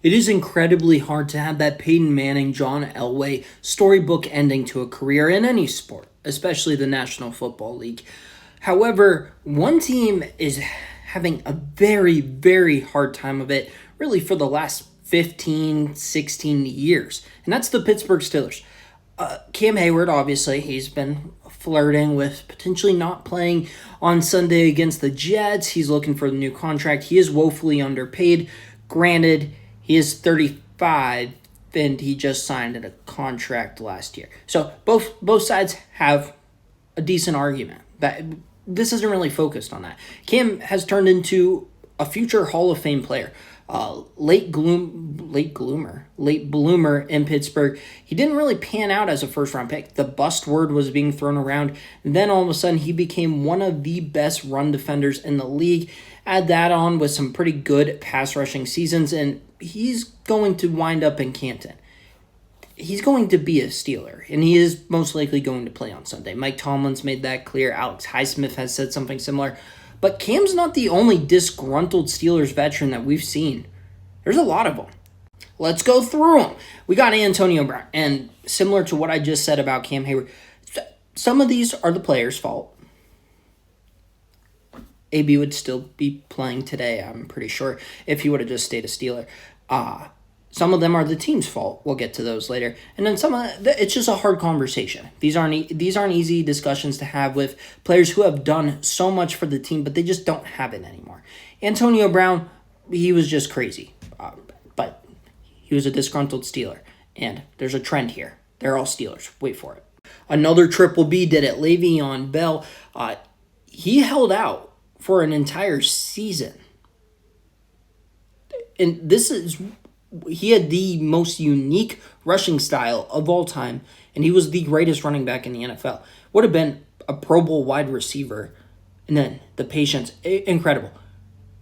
It is incredibly hard to have that Peyton Manning, John Elway storybook ending to a career in any sport, especially the National Football League. However, one team is having a very, very hard time of it, really for the last 15, 16 years, and that's the Pittsburgh Steelers. Cam Hayward, obviously, he's been flirting with potentially not playing on Sunday against the Jets. He's looking for a new contract. He is woefully underpaid. Granted, he is 35 and he just signed a contract last year. So both sides have a decent argument. But this isn't really focused on that. Cam has turned into a future Hall of Fame player. Late bloomer in Pittsburgh. He didn't really pan out as a first-round pick. The bust word was being thrown around. And then all of a sudden, he became one of the best run defenders in the league. Add that on with some pretty good pass rushing seasons, and he's going to wind up in Canton. He's going to be a Steeler, and he is most likely going to play on Sunday. Mike Tomlin's made that clear. Alex Highsmith has said something similar. But Cam's not the only disgruntled Steelers veteran that we've seen. There's a lot of them. Let's go through them. We got Antonio Brown. And similar to what I just said about Cam Hayward, some of these are the players' fault. AB would still be playing today, I'm pretty sure, if he would have just stayed a Steeler. Some of them are the team's fault. We'll get to those later. And then it's just a hard conversation. These aren't easy discussions to have with players who have done so much for the team, but they just don't have it anymore. Antonio Brown, he was just crazy. But he was a disgruntled Steeler. And there's a trend here. They're all Steelers. Wait for it. Another Triple B did it. Le'Veon Bell, he held out for an entire season. And he had the most unique rushing style of all time, and he was the greatest running back in the NFL. Would have been a Pro Bowl wide receiver, and then the patience, incredible.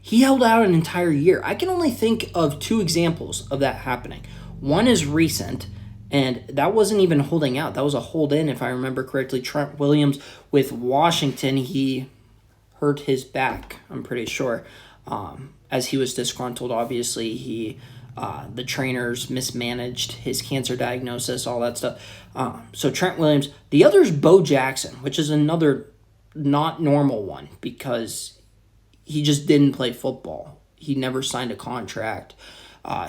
He held out an entire year. I can only think of two examples of that happening. One is recent, and that wasn't even holding out. That was a hold in, if I remember correctly. Trent Williams with Washington, he hurt his back, I'm pretty sure, as he was disgruntled. Obviously, the trainers mismanaged his cancer diagnosis, all that stuff. So Trent Williams. The other is Bo Jackson, which is another not normal one because he just didn't play football. He never signed a contract.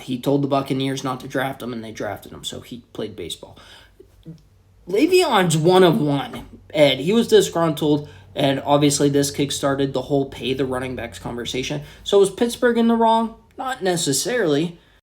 He told the Buccaneers not to draft him, and they drafted him, so he played baseball. Le'Veon's one of one, Ed. He was disgruntled, and obviously this kick-started the whole pay the running backs conversation. So was Pittsburgh in the wrong? Not necessarily.